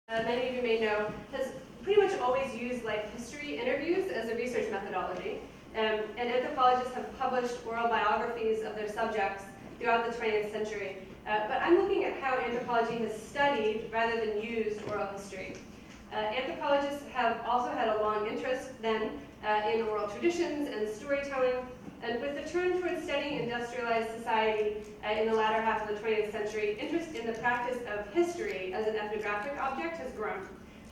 many of you may know, has pretty much always used life history interviews as a research methodology. And anthropologists have published oral biographies of their subjects throughout the 20th century. But I'm looking at how anthropology has studied rather than used oral history. Anthropologists have also had a long interest then in oral traditions and storytelling. And with the turn towards studying industrialized society in the latter half of the 20th century, interest in the practice of history as an ethnographic object has grown.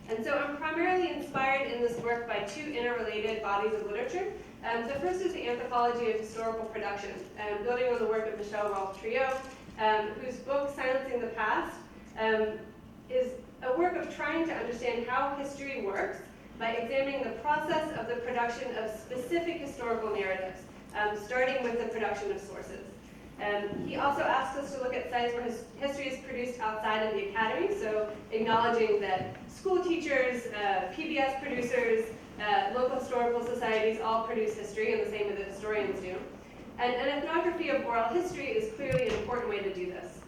And so I'm primarily inspired in this work by two interrelated bodies of literature. The first is the Anthropology of Historical Production, building on the work of Michelle Rolfe-Trio, whose book, Silencing the Past, is a work of trying to understand how history works by examining the process of the production of specific historical narratives, starting with the production of sources. He also asks us to look at sites where history is produced outside of the academy, so acknowledging that school teachers, PBS producers, local historical societies all produce history, and the same as the historians do. And an ethnography of oral history is clearly an important way to do this.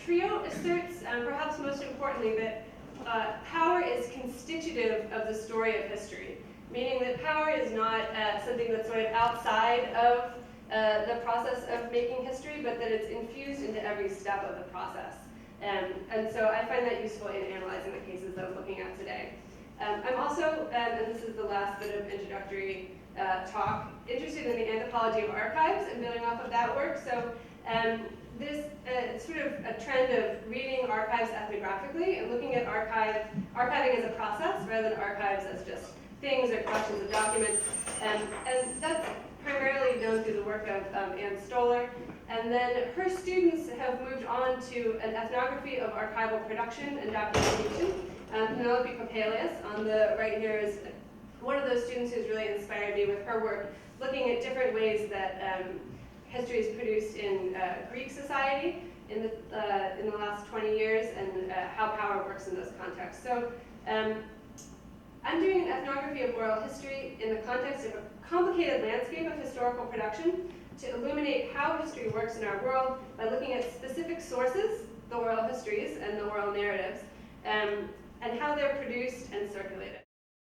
Trio asserts, perhaps most importantly, that power is constitutive of the story of history, meaning that power is not something that's sort of outside of the process of making history, but that it's infused into every step of the process. And so I find that useful in analyzing the cases that I'm looking at today. I'm also, and this is the last bit of introductory talk, interested in the anthropology of archives and building off of that work. So there's sort of a trend of reading archives ethnographically and looking at archiving as a process rather than archives as just things or collections of documents. And that's primarily known through the work of Anne Stoller. And then her students have moved on to an ethnography of archival production and documentation. Penelope Papelius on the right here is one of those students who's really inspired me with her work, looking at different ways that history is produced in Greek society in the last 20 years and how power works in those contexts. So I'm doing an ethnography of oral history in the context of a complicated landscape of historical production to illuminate how history works in our world by looking at specific sources, the oral histories and the oral narratives, and how they're produced and circulated.